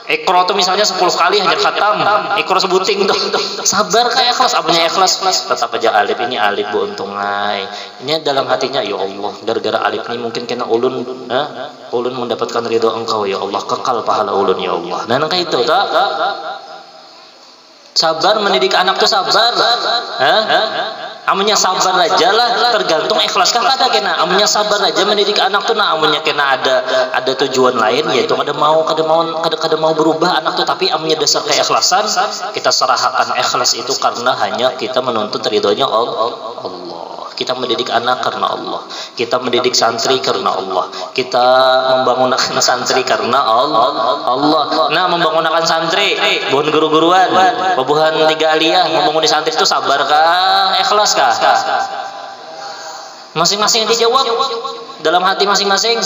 Ikro tuh misalnya 10 kali hanya khatam, ikro sebuting tuh. Sabar kayak ikhlas, abunya ikhlas, tetap aja alif ini alif bu untungai. Ini dalam hatinya ya Allah, gara-gara alif ini mungkin kena ulun mendapatkan ridho engkau ya Allah, kekal pahala ulun ya Allah. Nah kayak itu tak? Sabar mendidik anak tuh sabar. Amunya sabar aja lah, tergantung ikhlaskah kada kena. Amunya sabar aja mendidik anak tuh, nah amunya kena ada tujuan lain, yaitu kada mau berubah anak tuh, tapi amunya dasar keikhlasan, kita serahkan ikhlas itu karena hanya kita menuntut ridhonya Allah. Kita mendidik anak karena Allah, kita mendidik santri karena Allah, kita membangunkan santri karena Allah. Nah membangunkan santri, bukan guru-guruan, bukan tiga aliyah, membangun santri itu sabar kah, ikhlas kah? Masing-masing dijawab dalam hati masing-masing.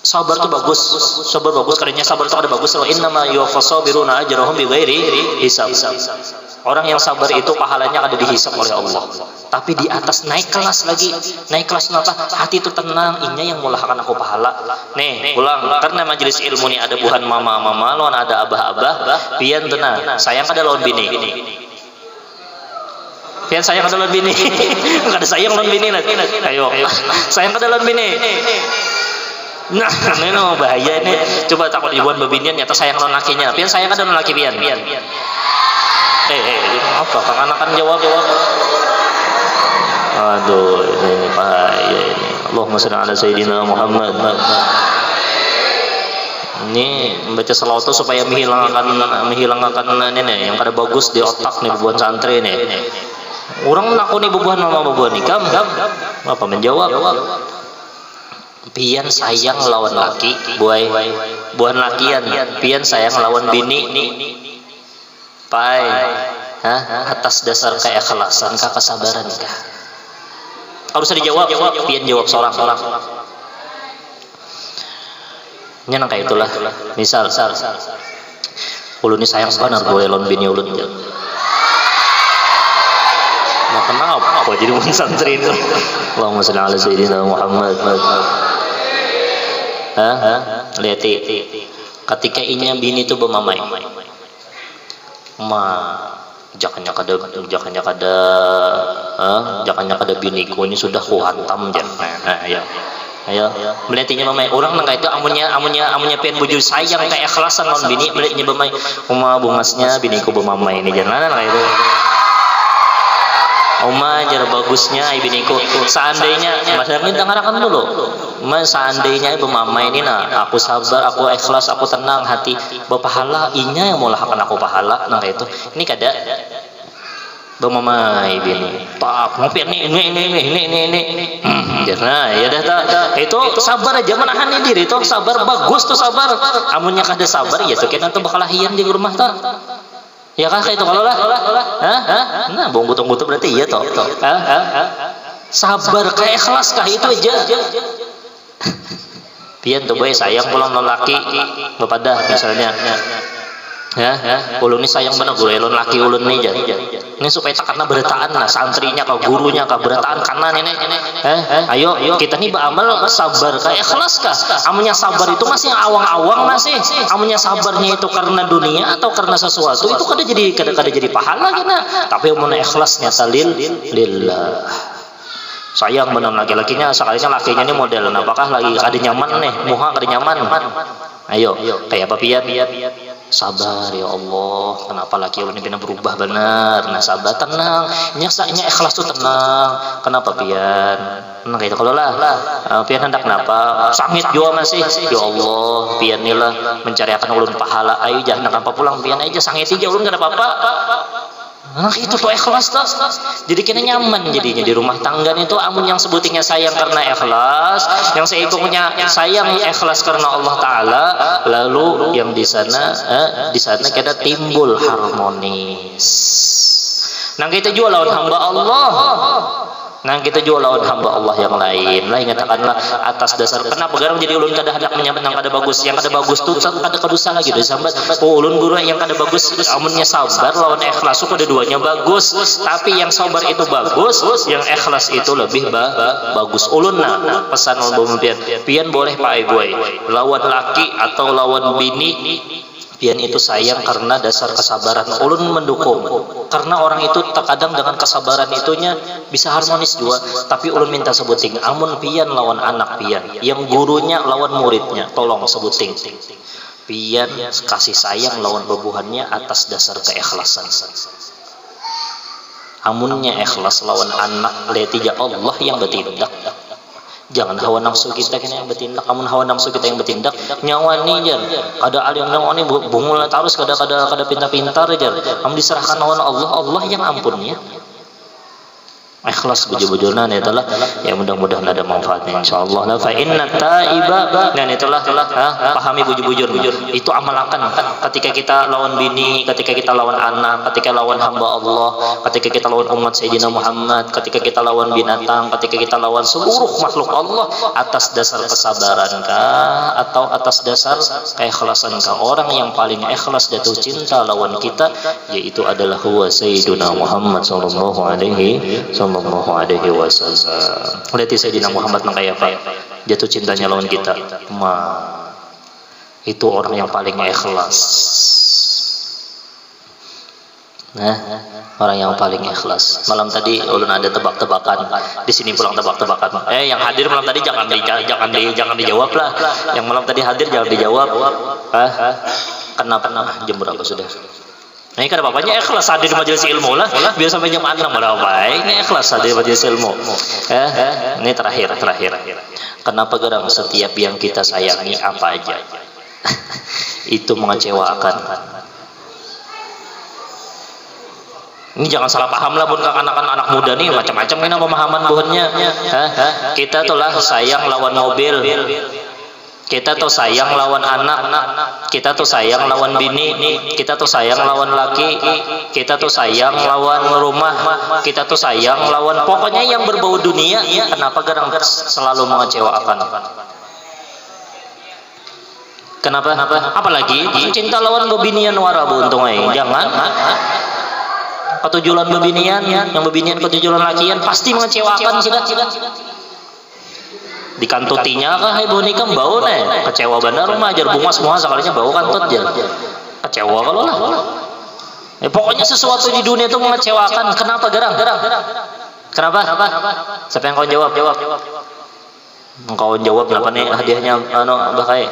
Sabar itu bagus, sabar bagus, karenanya sabar itu ada bagus. Innama yuwaffas sabiruna ajrahum bighairi hisab. Orang yang sabar itu pahalanya ada dihisab oleh Allah. Tapi di atas naik kelas lagi, naik kelas kenapa? Hati itu tenang, inya yang mulahkan aku pahala. Nih, pulang karena majelis ilmu ini ada buhan mama-mama, lawan ada abah-abah, pian tenang. Sayang kada lawan bini. Pian sayang kada lawan bini. Kada sayang lawan bini lah. Ayo. Sayang kada lawan bini. Nah, ini bahaya ini. Coba takut dibuat babinian nyata sayang lawan lakinya. Pian sayang kada lawan laki pian. Apa kekanakan jawab. Aduh, ini bahaya ini. Allahumma shalli ala sayyidina Muhammad. Ini membaca selawat itu supaya menghilangkan ini yang kada bagus di otak nih bubuhan santri nih. Orang menakuni bubuhan mama bubuhan nikam apa menjawab? Pian sayang lawan laki, buan lakian. Pian sayang lawan bini. Pai, atas dasar keikhlasan kah, kesabaran kah? Harus dijawab. Pian jawab seorang. Nyenang kayak itulah. Misal, ulun ini sayang benar gue lawan bini ulun. Nah kenapa? Jadi bukan santri itu. Allahumma shalli ala sayyidina Muhammad. Lihat ketika inya bini itu bermamai. Jangannya kada biniku ini sudah kuhantam jan. Ayo melihatnya mamai orang nang itu amunnya pian buju sayang kayak ikhlasan lawan bini melihatnya mamai bungasnya biniku bermamai ini jangan kayak itu. Jar bagusnya biniku seandainya masalahnya dengarkan dulu. Seandainya ibu mama ini aku sabar, aku ikhlas, aku tenang hati berpahala, inya yang mulakan aku pahala nang itu. Ini kada mama bini. Tak ngopi ini. Jangan ya dah itu sabar aja menahan diri itu sabar bagus tuh sabar. Amunnya kada sabar ya kena tuh bakal lahian di rumah tak. Ya kah kayak itu kalau lah, nah butuh berarti iya toh. Sabar kayak ikhlas kah itu aja. Pian tuh boy sayang pulang laki bepada misalnya. Ulun ini sayang benar gue ulun laki ulun nih aja. Ini supaya tak karena berataan lah santrinya ke gurunya ke berataan kanan ini. Ayo kita nih beramal sabar kayak ikhlas kah? Amunya sabar itu masih awang-awang masih. Amunya sabarnya itu karena dunia atau karena sesuatu itu kada jadi pahala kena. Tapi amunya ikhlasnya lillah. Sayang benar laki-lakinya sekalinya lakinya ini model. Apakah lagi kada nyaman nih? Muha kada nyaman. Ayo kayak apa pian? Sabar ya Allah, kenapa laki ulun ini berubah benar? Nah sabar tenang, nyaknya ikhlas tuh tenang. Kenapa pian? Nah gitu kalau lah, pian hendak kenapa? Sangit juga masih. Ya Allah, pian inilah mencari akan ulun pahala. Ayo jangan apa pulang pian aja sangit aja ulun kenapa apa? Nah itu tuh ikhlas tuh. Jadi kena nyaman jadinya di rumah tangga itu. Amun yang sebutingnya sayang karena ikhlas, yang seikungnya sayang ikhlas karena Allah Taala, lalu yang di sana kita timbul harmonis. Nah kita juga lawan hamba Allah. Nah kita juga lawan hamba Allah yang lain. Lah katakanlah atas dasar kenapa garang jadi ulun kada hendak menyambat yang kada bagus. Yang kada bagus tuh kada kadusa lagi gitu sambat. Oh ulun guru yang kada bagus amunnya sabar lawan ikhlas kada duanya bagus. Tapi yang sabar itu bagus, yang ikhlas itu lebih bagus. Ulun nah pesan ulun pian boleh Pak Ibu lawan laki atau lawan bini pian itu sayang karena dasar kesabaran. Ulun mendukung karena orang itu terkadang dengan kesabaran itunya bisa harmonis juga. Tapi ulun minta sebuting amun pian lawan anak pian yang gurunya lawan muridnya, tolong sebuting pian kasih sayang lawan bebuhannya atas dasar keikhlasan. Amunnya ikhlas lawan anak letija Allah yang bertindak. Jangan hawa nafsu kita yang bertindak. Amun hawa nafsu kita yang bertindak nyawani jar. Ada al yang nyawani bungul terus kada pintar-pintar jar. Amun diserahkan lawan Allah yang ampunnya. Ikhlas bujur-bujurna itulah ya mudah-mudahan ada manfaatnya insyaallah. La fa inna taiba dan itulah pahami bujur-bujur itu amalkan ketika kita lawan bini, ketika kita lawan anak, ketika lawan hamba Allah, ketika kita lawan umat Sayyidina Muhammad, ketika kita lawan binatang, ketika kita lawan seluruh makhluk Allah atas dasar kesabarankah atau atas dasar keikhlasankah? Orang yang paling ikhlas jatuh cinta lawan kita yaitu adalah huwa Sayyidina Muhammad sallallahu alaihi wasallam. Lihat Sayyidina Muhammad makanya Pak jatuh cintanya lawan kita. Itu orang yang paling ikhlas. Nah, orang yang paling ikhlas. Malam tadi ulun ada tebak-tebakan. Di sini pulang tebak-tebakan. Yang hadir malam tadi jangan dijawab lah. Yang malam tadi hadir jangan dijawab. Kenapa jam berapa sudah? Ini kan bapaknya ikhlas hadir di majelis ilmu lah. Biar sampai jam 6 baik. Ini ikhlas hadir di majelis ilmu. Ini terakhir. Kenapa gerang setiap yang kita sayangi apa aja itu mengecewakan? Ini jangan salah paham lah buat anak muda nih macam-macam ini pemahaman buahnya. Kita tuh lah sayang lawan mobil. Kita tuh sayang lawan anak, kita tuh sayang lawan bini, kita tuh sayang lawan laki, kita tuh sayang lawan rumah, kita tuh sayang lawan pokoknya yang berbau dunia. Kenapa kadang selalu mengecewakan? Kenapa? Apalagi cinta lawan bebinian warabu untung jangan. Ketujuan bebinian, yang bebinian ketujuan lakian pasti mengecewakan sudah. Dikantutinya kah ibu nikah bau nih kecewa benar rumah ajar bunga semua sekalinya bau kantut aja kecewa kalau lah pokoknya sesuatu di dunia itu mengecewakan. Kenapa gerang? Kenapa? Siapa yang kau jawab? Engkau jawab kenapa nih hadiahnya bakai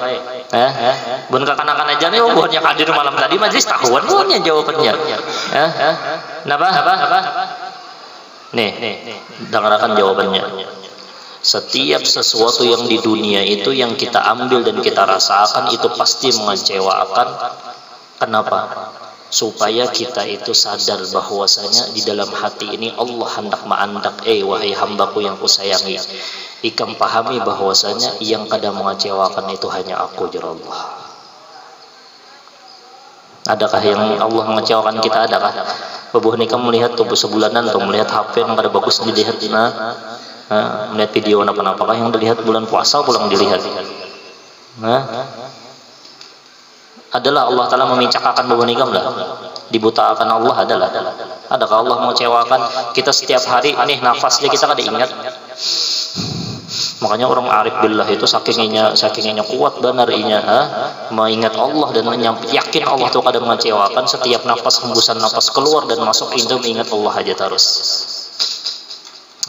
bun kekanakan aja nih buahnya hadir malam tadi majlis tahuan punya jawabannya. Kenapa? Nih dengarkan jawabannya. Setiap sesuatu yang di dunia itu yang kita ambil dan kita rasakan itu pasti mengecewakan. Kenapa? Supaya kita itu sadar bahwasanya di dalam hati ini Allah hendak ma'andak wahai hambaku yang kusayangi, ikam pahami bahwasanya yang kadang mengecewakan itu hanya aku jara Allah. Adakah yang Allah mengecewakan kita? Adakah? Bebuh nikah melihat tuh sebulanan tuh melihat HP yang kada bagus dilihat melihat video apa-apa yang dilihat bulan puasa pulang dilihat. Adalah Allah Ta'ala memicakakan beban nikam lah, dibutakan Allah adalah. Adakah Allah mengecewakan kita setiap hari nih nafasnya kita kada ingat? Makanya orang arif billah itu sakingnya kuat benar mengingat Allah dan yakin Allah itu kada mengecewakan. Setiap nafas hembusan nafas keluar dan masuk itu mengingat Allah aja terus.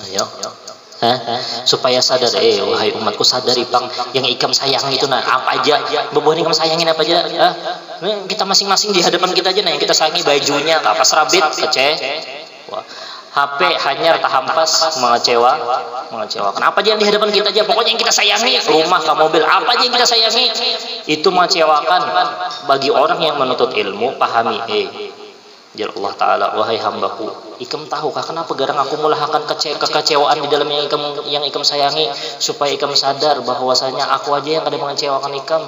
Ayo. Supaya sadar wahai umatku sadari bang yang ikam sayang itu apa aja bebuah ikam sayangin apa aja kita masing-masing di hadapan kita aja yang kita sayangi bajunya kapas rabit HP hanyar tahampas mengecewakan apa aja yang di hadapan kita aja pokoknya yang kita sayangi rumah ke mobil apa aja yang kita sayangi itu mengecewakan. Bagi orang yang menuntut ilmu pahami Jar Allah Ta'ala, wahai hambaku, ikam tahukah kenapa garang aku mulahakan kekecewaan di dalam yang ikam sayangi, supaya ikam sadar bahwasanya aku aja yang kadang mengecewakan ikam.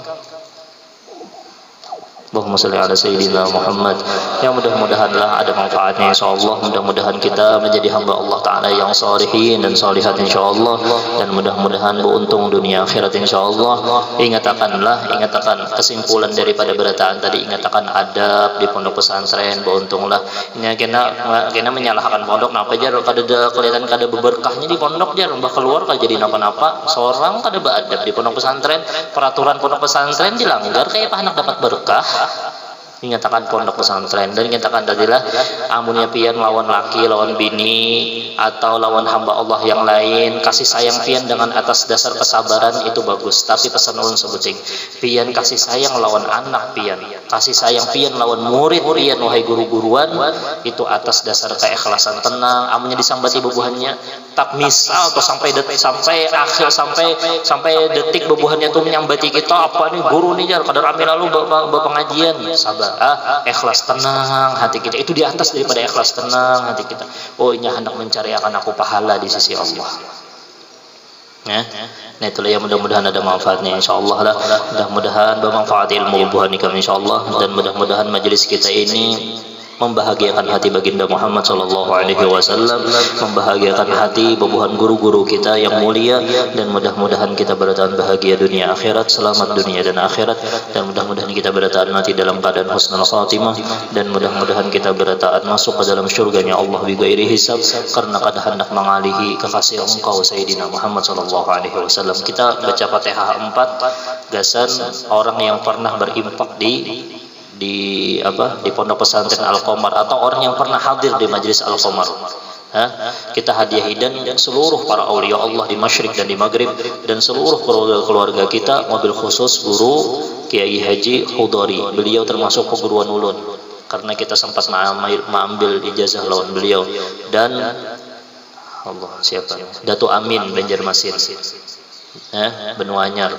Allahumma sholli ala sayyidina Muhammad. Yang mudah-mudahanlah ada manfaatnya insyaallah. Mudah-mudahan kita menjadi hamba Allah Ta'ala yang sholihin dan sholihat insyaallah, dan mudah-mudahan beruntung dunia akhirat insyaallah. Ingatkan kesimpulan daripada berataan tadi, ingatkan adab di pondok pesantren, beruntunglah. Ini kena menyalahkan pondok napa jar kada kelihatan kada beberkahnya di pondok jar, mbah keluar kada jadi napa-napa. Seorang kada beradab di pondok pesantren, peraturan pondok pesantren dilanggar kayak anak dapat berkah. Menyatakan pondok pesantren dan menyatakan tadilah amunnya pian lawan laki, lawan bini, atau lawan hamba Allah yang lain, kasih sayang pian dengan atas dasar kesabaran itu bagus. Tapi pesan ulun sebuting, pian kasih sayang lawan anak pian, kasih sayang pian lawan murid pian, wahai guru-guruan, itu atas dasar keikhlasan tenang. Amunnya disambati bebuhannya tak misal atau sampai detik bebuhannya tuh menyambati kita, apa nih guru nih jar kadar ambil lalu berpengajian, sabar. Ikhlas tenang hati kita, itu di atas daripada ikhlas tenang hati kita. Oh ini hendak mencari akan aku pahala di sisi Allah. Nah itulah yang mudah-mudahan ada manfaatnya insyaallah lah. Mudah-mudahan bermanfaat ilmu buhan kami insyaallah, dan mudah-mudahan majelis kita ini membahagiakan hati baginda Muhammad sallallahu alaihi wasallam, membahagiakan hati bebuhan guru-guru kita yang mulia, dan mudah-mudahan kita bertahan bahagia dunia akhirat, selamat dunia dan akhirat, dan mudah-mudahan kita bertahan mati dalam keadaan husnul khatimah, dan mudah-mudahan kita bertahan masuk ke dalam syurganya Allah bi ghairi hisab, karena kada hendak mengalihi kekasih engkau Sayyidina Muhammad sallallahu alaihi wasallam. Kita baca Fatihah 4 gasan orang yang pernah berimpak di pondok pesantren Al-Qamar, atau orang yang pernah hadir di majelis Al-Qamar. Kita hadiahi dan seluruh para aulia Allah di Masyriq dan di Maghrib, dan seluruh keluarga kita, mobil khusus guru Kiai Haji Khudari. Beliau termasuk keguruan ulun karena kita sempat mengambil ijazah lawan beliau, dan Datuk Amin Banjarmasin, Benua Anyar.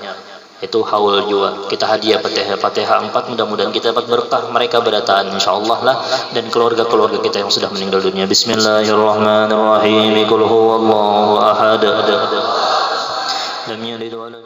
Itu haul jua. Kita hadiah Fatihah 4, mudah-mudahan kita dapat berkah mereka berataan insyaallah lah, dan keluarga-keluarga kita yang sudah meninggal dunia. Bismillahirrahmanirrahim. Qul huwallahu ahad. Lam yalid wa lam